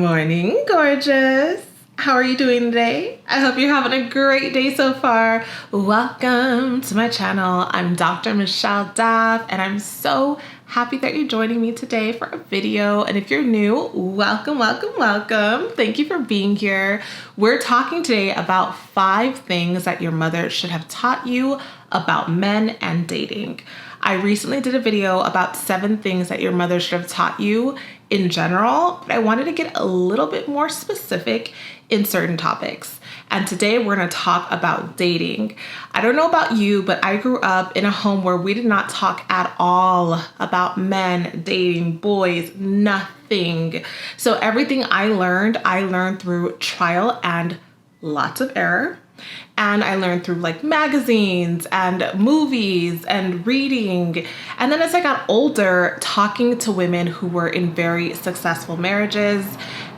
morning, gorgeous. How are you doing today? I hope you're having a great day so far. Welcome to my channel. I'm Dr. Michelle Daff, and I'm so happy that you're joining me today for a video. And if you're new, welcome, welcome, welcome. Thank you for being here. We're talking today about 5 things that your mother should have taught you about men and dating. I recently did a video about 7 things that your mother should have taught you in general, but I wanted to get a little bit more specific in certain topics. And today we're going to talk about dating. I don't know about you, but I grew up in a home where we did not talk at all about men, dating, boys, nothing. So everything I learned through trial and lots of error. And I learned through like magazines and movies and reading. And then as I got older, talking to women who were in very successful marriages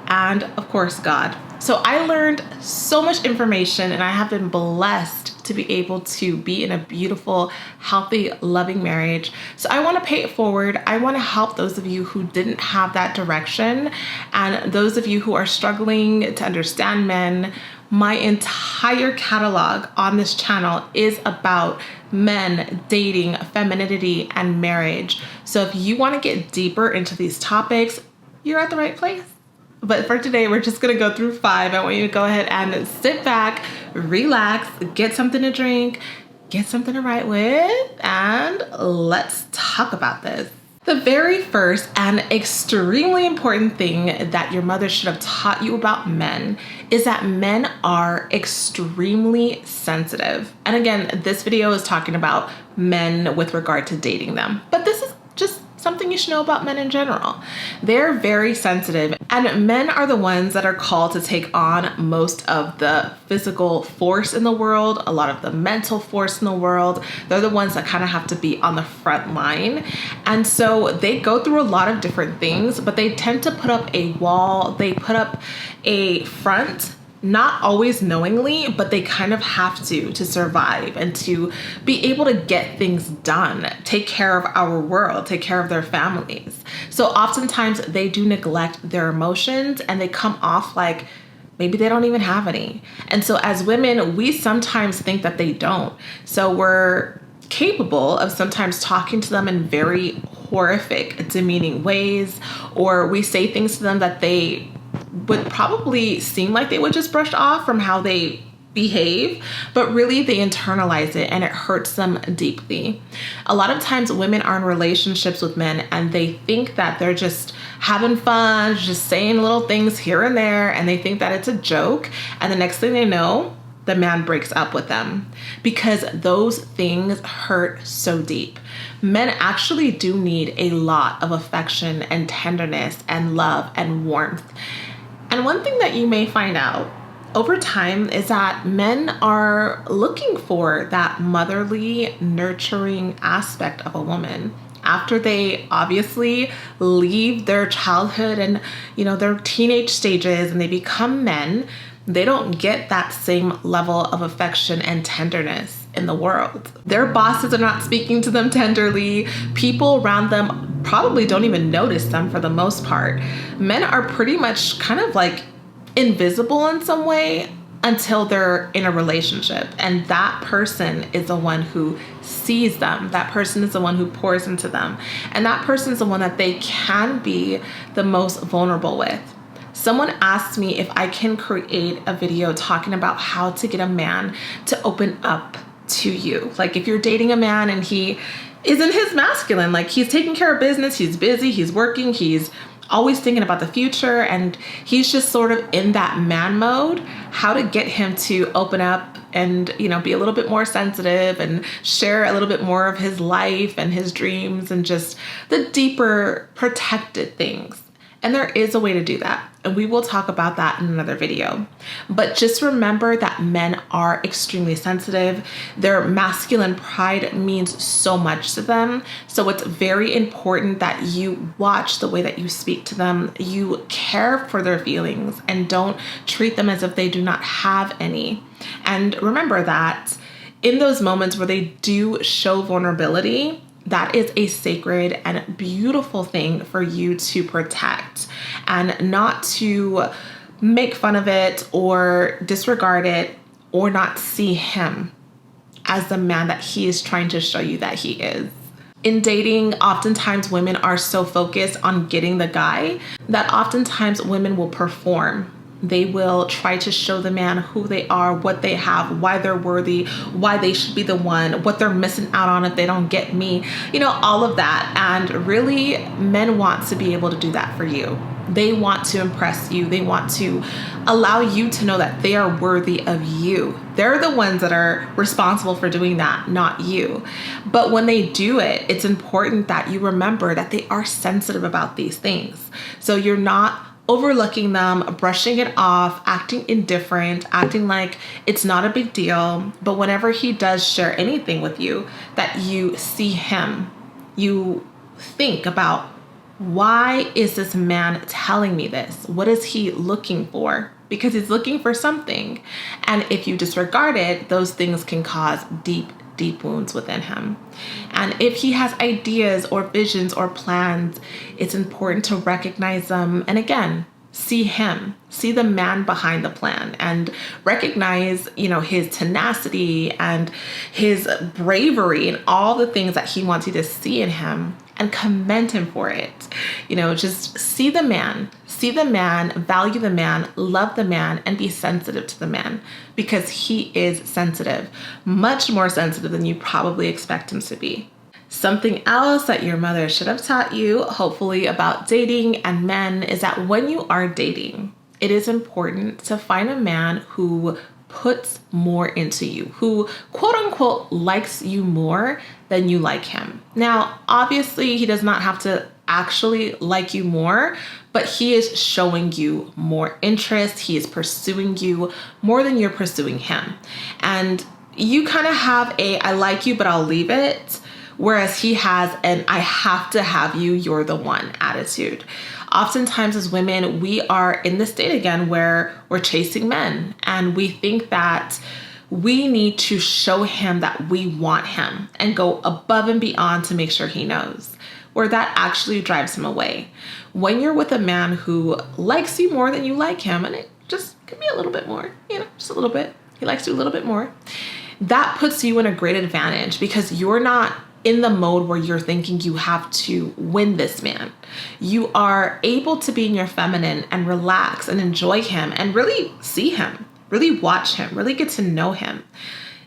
and of course, God. So I learned so much information, and I have been blessed to be able to be in a beautiful, healthy, loving marriage. So I want to pay it forward. I want to help those of you who didn't have that direction, and those of you who are struggling to understand men. My entire catalog on this channel is about men, dating, femininity, and marriage. So if you want to get deeper into these topics, you're at the right place. But for today, we're just gonna go through 5. I want you to go ahead and sit back, relax, get something to drink, get something to write with, and let's talk about this. The very first and extremely important thing that your mother should have taught you about men is that men are extremely sensitive. And again, this video is talking about men with regard to dating them, but this is just something you should know about men in general. They're very sensitive, and men are the ones that are called to take on most of the physical force in the world, a lot of the mental force in the world. They're the ones that kind of have to be on the front line. And so they go through a lot of different things, but they tend to put up a wall, they put up a front, not always knowingly, but they kind of have to survive and to be able to get things done, take care of our world, take care of their families. So oftentimes they do neglect their emotions, and they come off like maybe they don't even have any. And so as women, we sometimes think that they don't. So we're capable of sometimes talking to them in very horrific, demeaning ways, or we say things to them that they would probably seem like they would just brush off from how they behave, but really they internalize it and it hurts them deeply. A lot of times women are in relationships with men and they think that they're just having fun, just saying little things here and there, and they think that it's a joke. And the next thing they know, the man breaks up with them because those things hurt so deep. Men actually do need a lot of affection and tenderness and love and warmth. And one thing that you may find out over time is that men are looking for that motherly, nurturing aspect of a woman. After they obviously leave their childhood and, their teenage stages and they become men, they don't get that same level of affection and tenderness in the world. Their bosses are not speaking to them tenderly. People around them probably don't even notice them for the most part. Men are pretty much kind of like invisible in some way until they're in a relationship. And that person is the one who sees them. That person is the one who pours into them. And that person is the one that they can be the most vulnerable with. Someone asked me if I can create a video talking about how to get a man to open up to you. Like if you're dating a man and he isn't his masculine, like he's taking care of business, he's busy, he's working, he's always thinking about the future, and he's just sort of in that man mode, how to get him to open up and, be a little bit more sensitive and share a little bit more of his life and his dreams and just the deeper protected things. And there is a way to do that. And we will talk about that in another video. But just remember that men are extremely sensitive. Their masculine pride means so much to them. So it's very important that you watch the way that you speak to them. You care for their feelings and don't treat them as if they do not have any. And remember that in those moments where they do show vulnerability, That is a sacred and beautiful thing for you to protect and not to make fun of it or disregard it or not see him as the man that he is trying to show you that he is. In dating, oftentimes women are so focused on getting the guy that oftentimes women will perform. They will try to show the man who they are, what they have, why they're worthy, why they should be the one, what they're missing out on if they don't get me, all of that. And really, men want to be able to do that for you. They want to impress you. They want to allow you to know that they are worthy of you. They're the ones that are responsible for doing that, not you. But when they do it, it's important that you remember that they are sensitive about these things. So you're not overlooking them, brushing it off, acting indifferent, acting like it's not a big deal. But whenever he does share anything with you, that you see him, you think about, why is this man telling me this? What is he looking for? Because he's looking for something. And if you disregard it, those things can cause deep wounds within him. And if he has ideas or visions or plans, it's important to recognize them. And again, see him, see the man behind the plan, and recognize, his tenacity and his bravery and all the things that he wants you to see in him, and commend him for it. Just see the man, value the man, love the man, and be sensitive to the man, because he is sensitive, much more sensitive than you probably expect him to be. Something else that your mother should have taught you, hopefully, about dating and men is that when you are dating, it is important to find a man who puts more into you, who quote unquote likes you more than you like him. Now, obviously, he does not have to actually like you more, but he is showing you more interest. He is pursuing you more than you're pursuing him. And you kind of have a, I like you, but I'll leave it. Whereas he has an, I have to have you, you're the one attitude. Oftentimes as women, we are in this state again where we're chasing men and we think that we need to show him that we want him and go above and beyond to make sure he knows, where that actually drives him away. When you're with a man who likes you more than you like him, and it just could be a little bit more, just a little bit, he likes you a little bit more, that puts you in a great advantage because you're not in the mode where you're thinking you have to win this man. You are able to be in your feminine and relax and enjoy him and really see him, really watch him, really get to know him.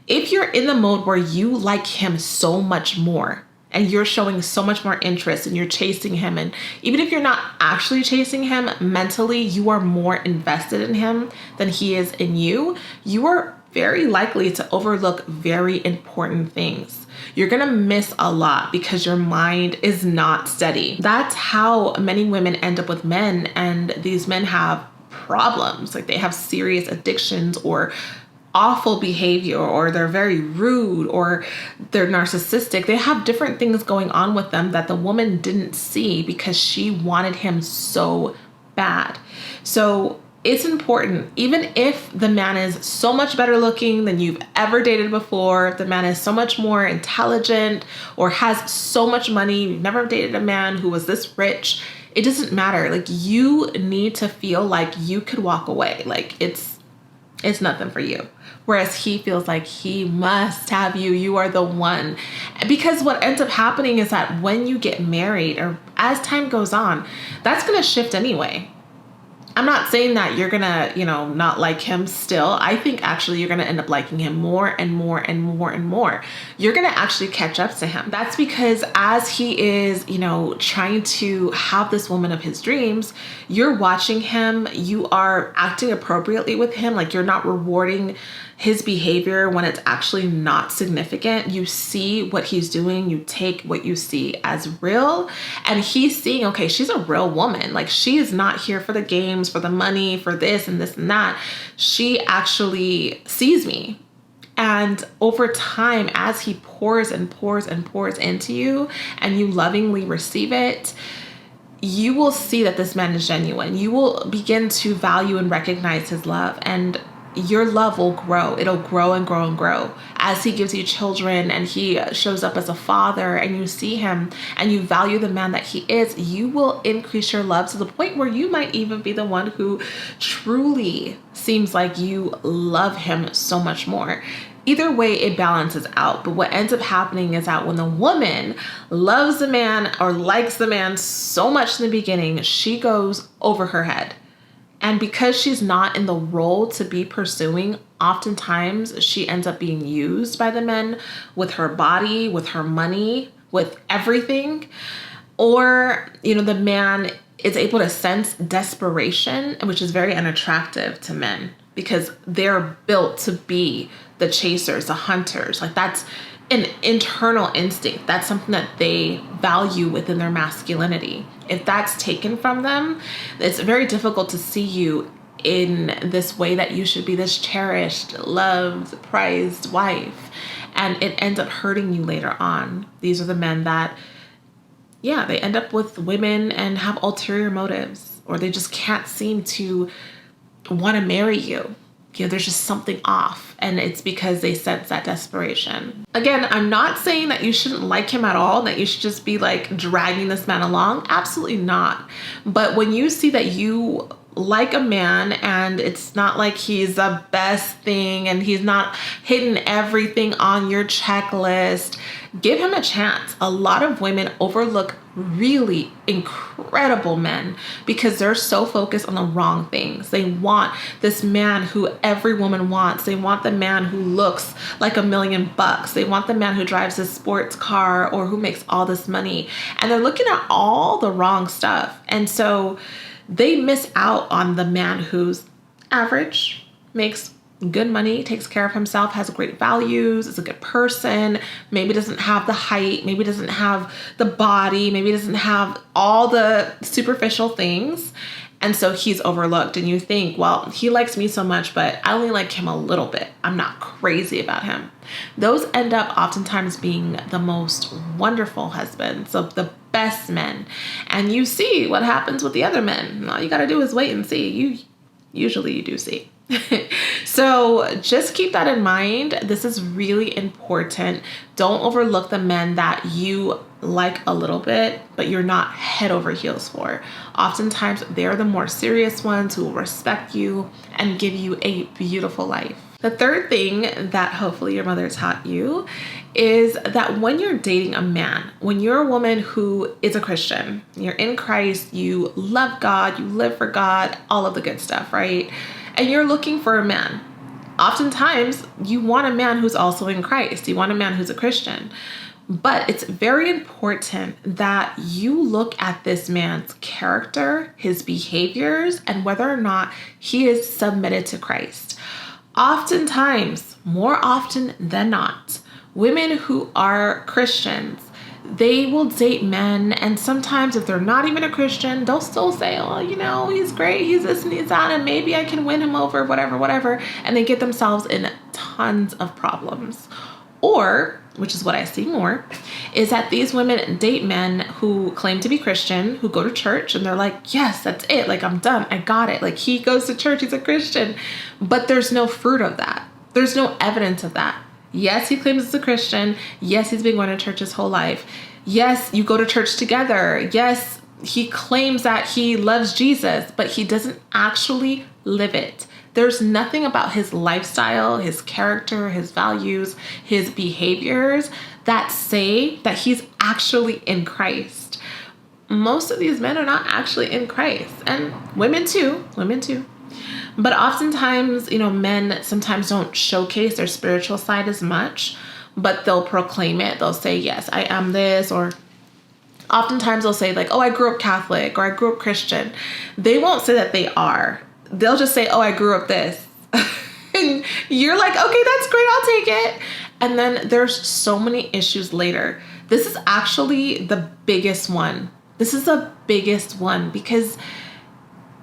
If you're in the mode where you like him so much more and you're showing so much more interest and you're chasing him, and even if you're not actually chasing him, mentally you are more invested in him than he is in you, you are very likely to overlook very important things. You're gonna miss a lot because your mind is not steady. That's how many women end up with men, and these men have problems. Like they have serious addictions or awful behavior, or they're very rude, or they're narcissistic. They have different things going on with them that the woman didn't see because she wanted him so bad. So it's important, even if the man is so much better looking than you've ever dated before, if the man is so much more intelligent or has so much money, you've never dated a man who was this rich, it doesn't matter. Like you need to feel like you could walk away. Like it's nothing for you. Whereas he feels like he must have you. You are the one. Because what ends up happening is that when you get married or as time goes on, that's going to shift anyway. I'm not saying that you're gonna, not like him still. I think actually you're gonna end up liking him more and more and more and more. You're gonna actually catch up to him. That's because as he is, trying to have this woman of his dreams, you're watching him, you are acting appropriately with him. Like you're not rewarding his behavior when it's actually not significant. You see what he's doing, you take what you see as real, and he's seeing, okay, she's a real woman. Like she is not here for the games, for the money, for this and this and that. She actually sees me. And over time, as he pours and pours and pours into you and you lovingly receive it, you will see that this man is genuine. You will begin to value and recognize his love, and your love will grow. It'll grow and grow and grow as he gives you children and he shows up as a father and you see him and you value the man that he is. You will increase your love to the point where you might even be the one who truly seems like you love him so much more. Either way, it balances out. But what ends up happening is that when the woman loves the man or likes the man so much in the beginning, she goes over her head. And because she's not in the role to be pursuing, oftentimes she ends up being used by the men with her body, with her money, with everything. Or, the man is able to sense desperation, which is very unattractive to men because they're built to be the chasers, the hunters. Like that's an internal instinct. That's something that they value within their masculinity. If that's taken from them, it's very difficult to see you in this way that you should be this cherished, loved, prized wife. And it ends up hurting you later on. These are the men that, they end up with women and have ulterior motives, or they just can't seem to want to marry you. There's just something off, and it's because they sense that desperation. Again, I'm not saying that you shouldn't like him at all, that you should just be like dragging this man along. Absolutely not. But when you see that you like a man and it's not like he's the best thing and he's not hitting everything on your checklist, give him a chance. A lot of women overlook really incredible men because they're so focused on the wrong things. They want this man who every woman wants. They want the man who looks like $1 million. They want the man who drives a sports car or who makes all this money. And they're looking at all the wrong stuff. And so they miss out on the man who's average, makes good money, takes care of himself, has great values, is a good person, maybe doesn't have the height, maybe doesn't have the body, maybe doesn't have all the superficial things. And so he's overlooked. And you think, well, he likes me so much, but I only like him a little bit. I'm not crazy about him. Those end up oftentimes being the most wonderful husbands, so the best men. And you see what happens with the other men. All you got to do is wait and see. Usually you do see. So just keep that in mind. This is really important. Don't overlook the men that you like a little bit, but you're not head over heels for. Oftentimes they're the more serious ones who will respect you and give you a beautiful life. The third thing that hopefully your mother taught you is that when you're dating a man, when you're a woman who is a Christian, you're in Christ, you love God, you live for God, all of the good stuff, right? And you're looking for a man. Oftentimes, you want a man who's also in Christ. You want a man who's a Christian. But it's very important that you look at this man's character, his behaviors, and whether or not he is submitted to Christ. Oftentimes, more often than not, women who are Christians, they will date men, and sometimes if they're not even a Christian, they'll still say, oh, he's great, he's this and he's that, and maybe I can win him over, whatever, and they get themselves in tons of problems. Or, which is what I see more, is that these women date men who claim to be Christian, who go to church, and they're like, yes, that's it, like I'm done, I got it, like he goes to church, he's a Christian, but there's no fruit of that. There's no evidence of that. Yes, he claims he's a Christian. Yes, he's been going to church his whole life. Yes, you go to church together. Yes, he claims that he loves Jesus, but he doesn't actually live it. There's nothing about his lifestyle, his character, his values, his behaviors that say that he's actually in Christ. Most of these men are not actually in Christ, and women too. But oftentimes, men sometimes don't showcase their spiritual side as much, but they'll proclaim it. They'll say, yes, I am this, or oftentimes they'll say like, oh, I grew up Catholic or I grew up Christian. They won't say that they are. They'll just say, oh, I grew up this. And you're like, okay, that's great. I'll take it. And then there's so many issues later. This is actually the biggest one. This is the biggest one because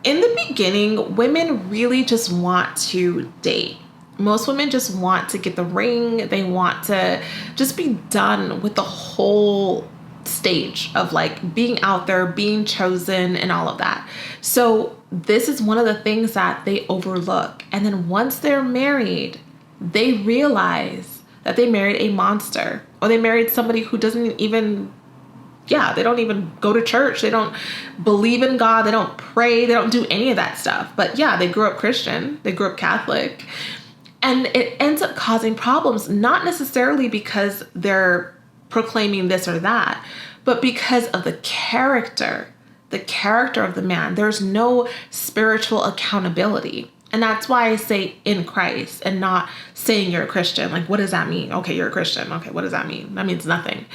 in the beginning, women really just want to date. Most women just want to get the ring. They want to just be done with the whole stage of like being out there, being chosen and all of that. So this is one of the things that they overlook. And then once they're married, they realize that they married a monster, or they married somebody who doesn't even, they don't even go to church. They don't believe in God. They don't pray. They don't do any of that stuff. But they grew up Christian. They grew up Catholic. And it ends up causing problems, not necessarily because they're proclaiming this or that, but because of the character of the man. There's no spiritual accountability. And that's why I say in Christ and not saying you're a Christian. Like, what does that mean? Okay, you're a Christian. Okay, what does that mean? That means nothing.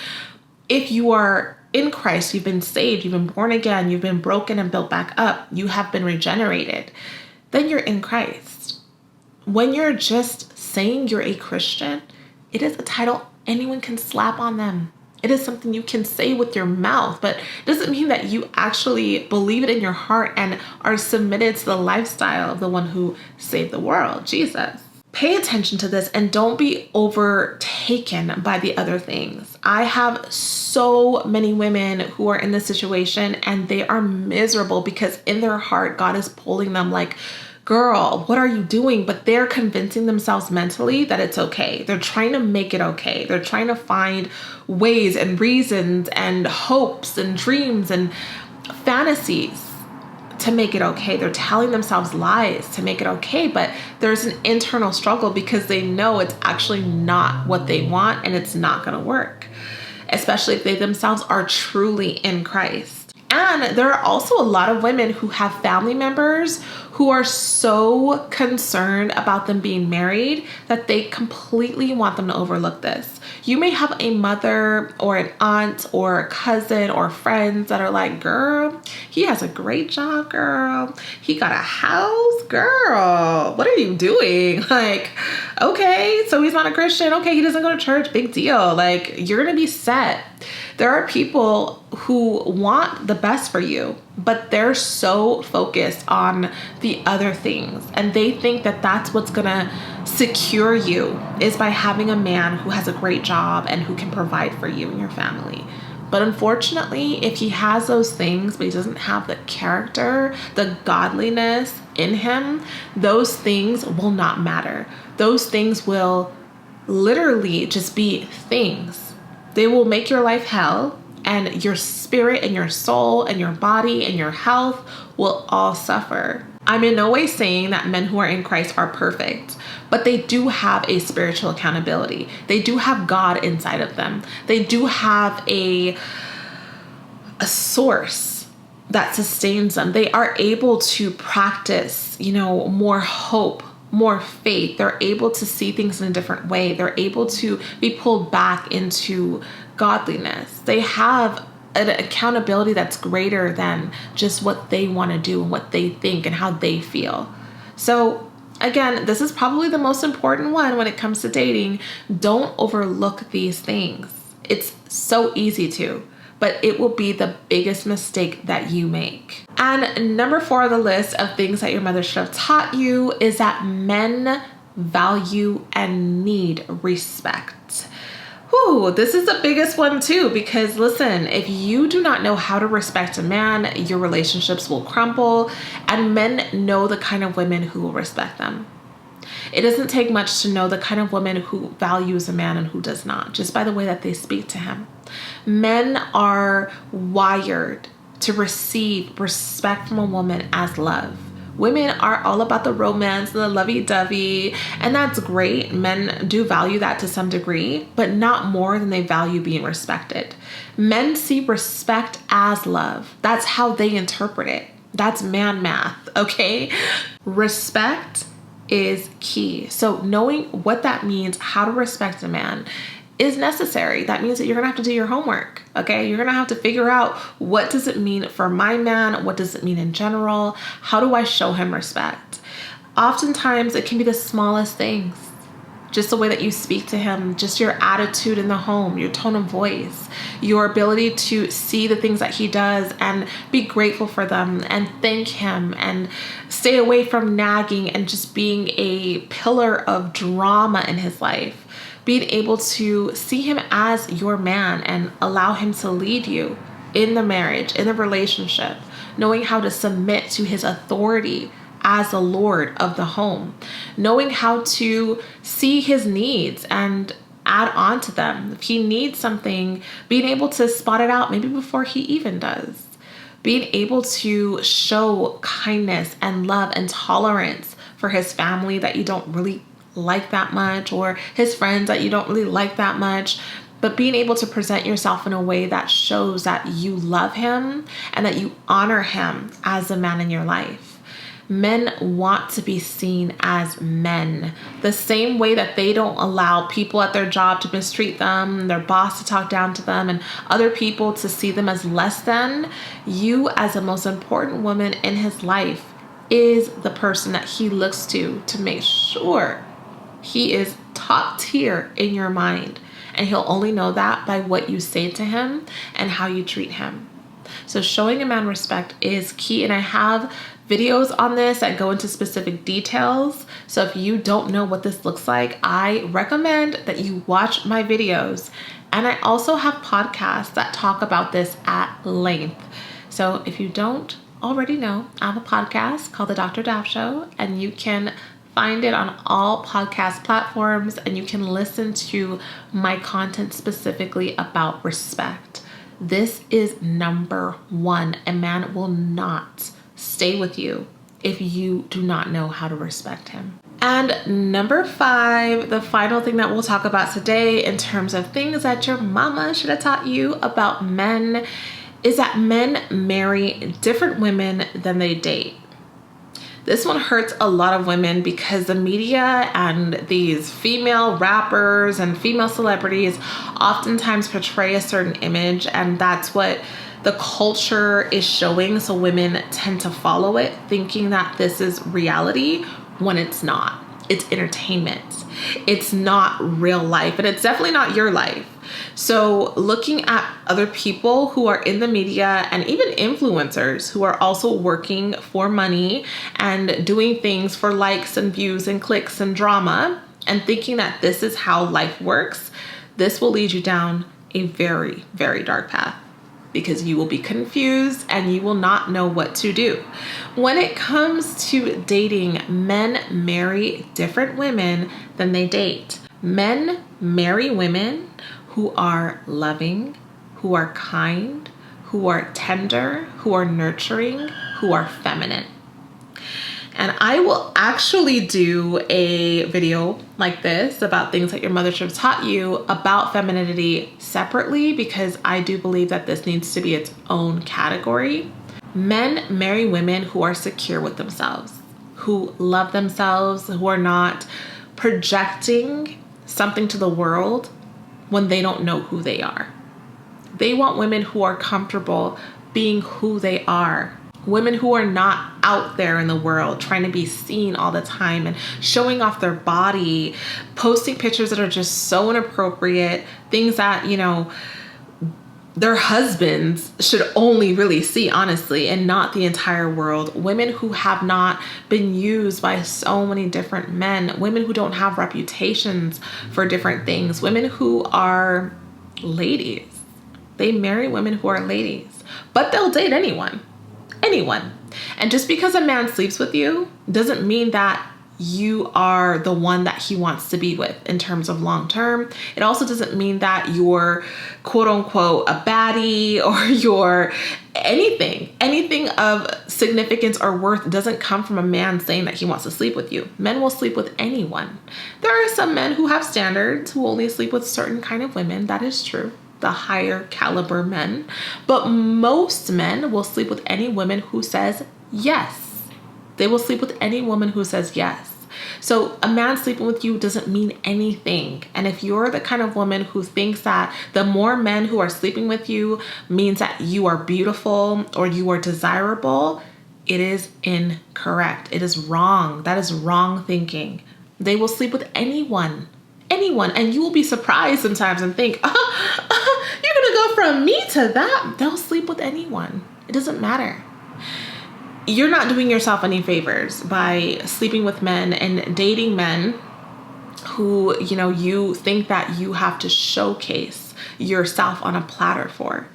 If you are in Christ, you've been saved, you've been born again, you've been broken and built back up, you have been regenerated, then you're in Christ. When you're just saying you're a Christian, it is a title anyone can slap on them. It is something you can say with your mouth, but it doesn't mean that you actually believe it in your heart and are submitted to the lifestyle of the one who saved the world, Jesus. Pay attention to this and don't be overtaken by the other things. I have so many women who are in this situation and they are miserable because in their heart, God is pulling them like, girl, what are you doing? But they're convincing themselves mentally that it's okay. They're trying to make it okay. They're trying to find ways and reasons and hopes and dreams and fantasies to make it okay. They're telling themselves lies to make it okay, but there's an internal struggle because they know it's actually not what they want and it's not going to work, especially if they themselves are truly in Christ. And there are also a lot of women who have family members who are so concerned about them being married that they completely want them to overlook this. You may have a mother or an aunt or a cousin or friends that are like, girl, he has a great job, girl. He got a house, girl. What are you doing? Like, okay, so he's not a Christian. Okay, he doesn't go to church. Big deal. Like, you're going to be set. There are people who want the best for you, but they're so focused on the other things. And they think that that's what's going to secure you is by having a man who has a great job and who can provide for you and your family. But unfortunately, if he has those things, but he doesn't have the character, the godliness in him, those things will not matter. Those things will literally just be things. They will make your life hell, and your spirit and your soul and your body and your health will all suffer. I'm in no way saying that men who are in Christ are perfect, but they do have a spiritual accountability. They do have God inside of them. They do have a source that sustains them. They are able to practice, more hope, more faith. They're able to see things in a different way. They're able to be pulled back into godliness. They have an accountability that's greater than just what they want to do and what they think and how they feel. So again, this is probably the most important one when it comes to dating. Don't overlook these things. It's so easy to, but it will be the biggest mistake that you make. And number 4 on the list of things that your mother should have taught you is that men value and need respect. Whew, this is the biggest one too, because listen, if you do not know how to respect a man, your relationships will crumble, and men know the kind of women who will respect them. It doesn't take much to know the kind of woman who values a man and who does not, just by the way that they speak to him. Men are wired to receive respect from a woman as love. Women are all about the romance and the lovey-dovey, and that's great. Men do value that to some degree, but not more than they value being respected. Men see respect as love. That's how they interpret it. That's man math, okay? Respect is key. So knowing what that means, how to respect a man, is necessary. That means that you're gonna have to do your homework, okay? You're gonna have to figure out, what does it mean for my man? What does it mean in general? How do I show him respect? Oftentimes it can be the smallest things. Just the way that you speak to him, just your attitude in the home, your tone of voice, your ability to see the things that he does and be grateful for them and thank him and stay away from nagging and just being a pillar of drama in his life. Being able to see him as your man and allow him to lead you in the marriage, in the relationship, knowing how to submit to his authority as the Lord of the home, knowing how to see his needs and add on to them. If he needs something, being able to spot it out maybe before he even does. Being able to show kindness and love and tolerance for his family that you don't really like that much, or his friends that you don't really like that much, but being able to present yourself in a way that shows that you love him and that you honor him as the man in your life. Men want to be seen as men, the same way that they don't allow people at their job to mistreat them, their boss to talk down to them, and other people to see them as less than. You, as the most important woman in his life, is the person that he looks to make sure he is top tier in your mind. And he'll only know that by what you say to him and how you treat him. So showing a man respect is key. And I have videos on this that go into specific details. So if you don't know what this looks like, I recommend that you watch my videos. And I also have podcasts that talk about this at length. So if you don't already know, I have a podcast called The Dr. Daf Show, and you can find it on all podcast platforms, and you can listen to my content specifically about respect. This is number one. A man will not stay with you if you do not know how to respect him. And number 5, the final thing that we'll talk about today in terms of things that your mama should have taught you about men is that men marry different women than they date. This one hurts a lot of women because the media and these female rappers and female celebrities oftentimes portray a certain image, and that's what the culture is showing. So women tend to follow it, thinking that this is reality when it's not. It's entertainment. It's not real life, and it's definitely not your life. So looking at other people who are in the media and even influencers who are also working for money and doing things for likes and views and clicks and drama, and thinking that this is how life works, this will lead you down a very, very dark path, because you will be confused and you will not know what to do. When it comes to dating, men marry different women than they date. Men marry women who are loving, who are kind, who are tender, who are nurturing, who are feminine. And I will actually do a video like this about things that your mother should have taught you about femininity separately, because I do believe that this needs to be its own category. Men marry women who are secure with themselves, who love themselves, who are not projecting something to the world when they don't know who they are. They want women who are comfortable being who they are. Women who are not out there in the world trying to be seen all the time and showing off their body, posting pictures that are just so inappropriate, things that, their husbands should only really see, honestly, and not the entire world. Women who have not been used by so many different men, women who don't have reputations for different things, women who are ladies. They marry women who are ladies, but they'll date anyone. And just because a man sleeps with you doesn't mean that you are the one that he wants to be with in terms of long term. It also doesn't mean that you're quote unquote a baddie, or you're anything of significance or worth doesn't come from a man saying that he wants to sleep with you. Men will sleep with anyone. There are some men who have standards who only sleep with certain kind of women. That is true. The higher caliber men, but most men will sleep with any woman who says yes. They will sleep with any woman who says yes. So a man sleeping with you doesn't mean anything. And if you're the kind of woman who thinks that the more men who are sleeping with you means that you are beautiful or you are desirable, it is incorrect. It is wrong. That is wrong thinking. They will sleep with anyone. And you will be surprised sometimes and think, you're going to go from me to that. They'll sleep with anyone. It doesn't matter. You're not doing yourself any favors by sleeping with men and dating men who, you think that you have to showcase yourself on a platter for.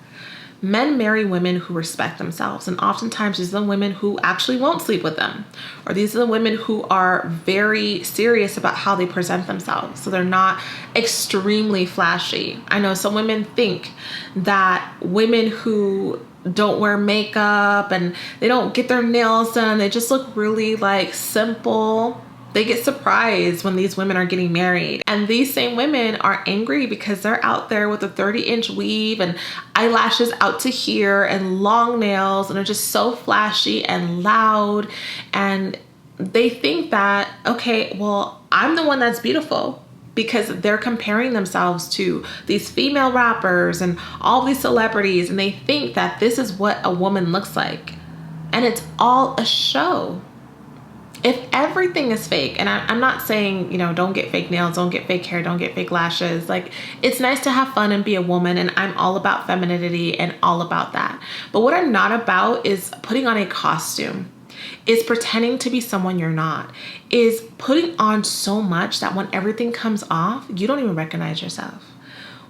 Men marry women who respect themselves, and oftentimes these are the women who actually won't sleep with them, or these are the women who are very serious about how they present themselves, so they're not extremely flashy. I know some women think that women who don't wear makeup and they don't get their nails done, they just look really like simple. They get surprised when these women are getting married. And these same women are angry because they're out there with a 30-inch weave and eyelashes out to here and long nails, and are just so flashy and loud. And they think that, okay, well, I'm the one that's beautiful, because they're comparing themselves to these female rappers and all these celebrities. And they think that this is what a woman looks like. And it's all a show. If everything is fake, and I'm not saying, you know, don't get fake nails, don't get fake hair, don't get fake lashes. Like, it's nice to have fun and be a woman, and I'm all about femininity and all about that. But what I'm not about is putting on a costume, is pretending to be someone you're not, is putting on so much that when everything comes off, you don't even recognize yourself.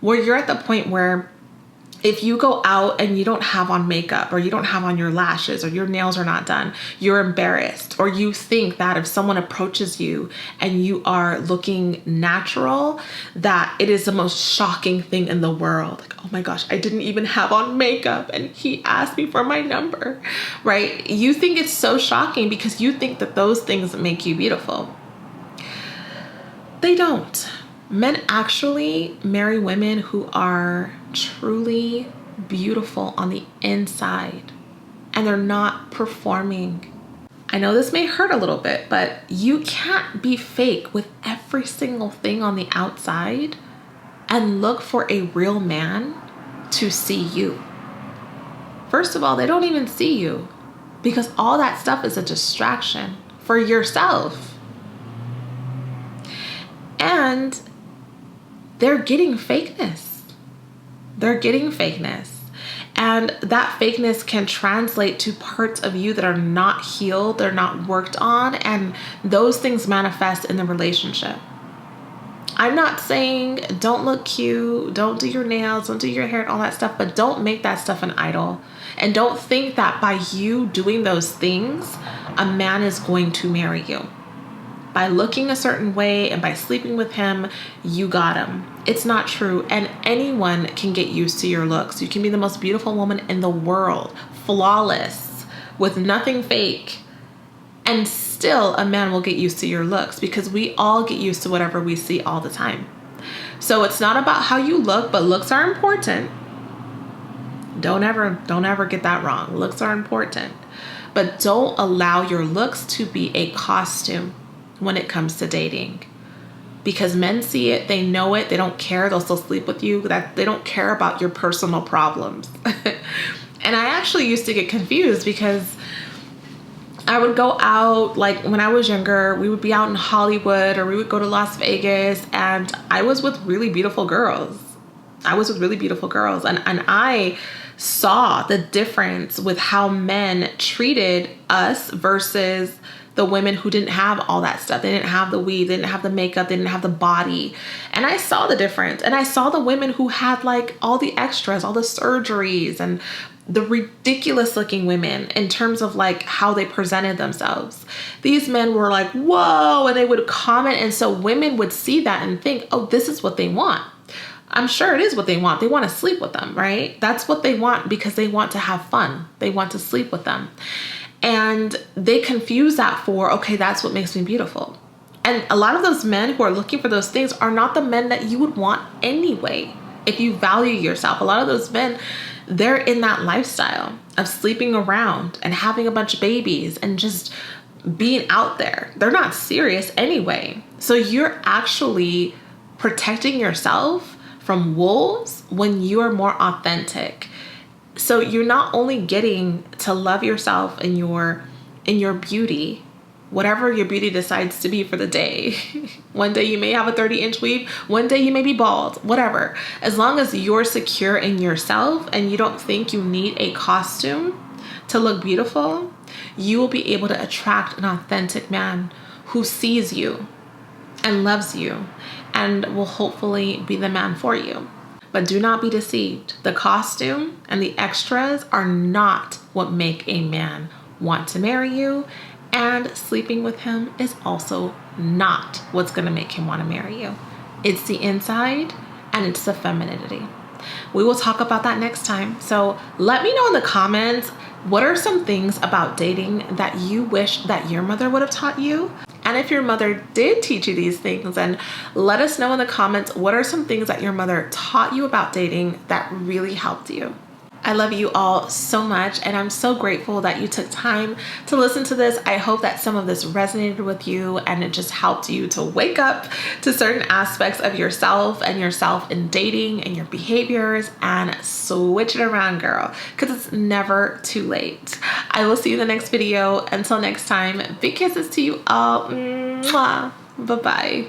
Where you're at the point where if you go out and you don't have on makeup, or you don't have on your lashes, or your nails are not done, you're embarrassed, or you think that if someone approaches you and you are looking natural, that it is the most shocking thing in the world. Like, oh my gosh, I didn't even have on makeup and he asked me for my number, right? You think it's so shocking because you think that those things make you beautiful. They don't. Men actually marry women who are truly beautiful on the inside, and they're not performing. I know this may hurt a little bit, but you can't be fake with every single thing on the outside and look for a real man to see you. First of all, they don't even see you, because all that stuff is a distraction for yourself. And they're getting fakeness. They're getting fakeness. And that fakeness can translate to parts of you that are not healed, they're not worked on, and those things manifest in the relationship. I'm not saying don't look cute, don't do your nails, don't do your hair and all that stuff, but don't make that stuff an idol. And don't think that by you doing those things, a man is going to marry you. By looking a certain way and by sleeping with him, you got him. It's not true. And anyone can get used to your looks. You can be the most beautiful woman in the world, flawless, with nothing fake, and still a man will get used to your looks, because we all get used to whatever we see all the time. So it's not about how you look, but looks are important. Don't ever get that wrong. Looks are important. But don't allow your looks to be a costume when it comes to dating, because men see it, they know it, they don't care, they'll still sleep with you, that they don't care about your personal problems. And I actually used to get confused, because I would go out, like when I was younger, we would be out in Hollywood, or we would go to Las Vegas, and I was with really beautiful girls. And I saw the difference with how men treated us versus the women who didn't have all that stuff. They didn't have the weave, they didn't have the makeup, they didn't have the body. And I saw the difference. And I saw the women who had like all the extras, all the surgeries, and the ridiculous looking women in terms of like how they presented themselves. These men were like, whoa, and they would comment. And so women would see that and think, oh, this is what they want. I'm sure it is what they want. They want to sleep with them, right? That's what they want, because they want to have fun. They want to sleep with them. And they confuse that for, okay, that's what makes me beautiful. And a lot of those men who are looking for those things are not the men that you would want anyway. If you value yourself, a lot of those men, they're in that lifestyle of sleeping around and having a bunch of babies and just being out there. They're not serious anyway. So you're actually protecting yourself from wolves when you are more authentic. So you're not only getting to love yourself in your beauty, whatever your beauty decides to be for the day. One day you may have a 30-inch weave, one day you may be bald, whatever. As long as you're secure in yourself and you don't think you need a costume to look beautiful, you will be able to attract an authentic man who sees you and loves you and will hopefully be the man for you. But do not be deceived. The costume and the extras are not what make a man want to marry you. And sleeping with him is also not what's going to make him want to marry you. It's the inside and it's the femininity. We will talk about that next time. So let me know in the comments, what are some things about dating that you wish that your mother would have taught you? And if your mother did teach you these things, then let us know in the comments, what are some things that your mother taught you about dating that really helped you? I love you all so much, and I'm so grateful that you took time to listen to this. I hope that some of this resonated with you and it just helped you to wake up to certain aspects of yourself and yourself in dating and your behaviors and switch it around, girl, because it's never too late. I will see you in the next video. Until next time, big kisses to you all. Mwah. Bye-bye.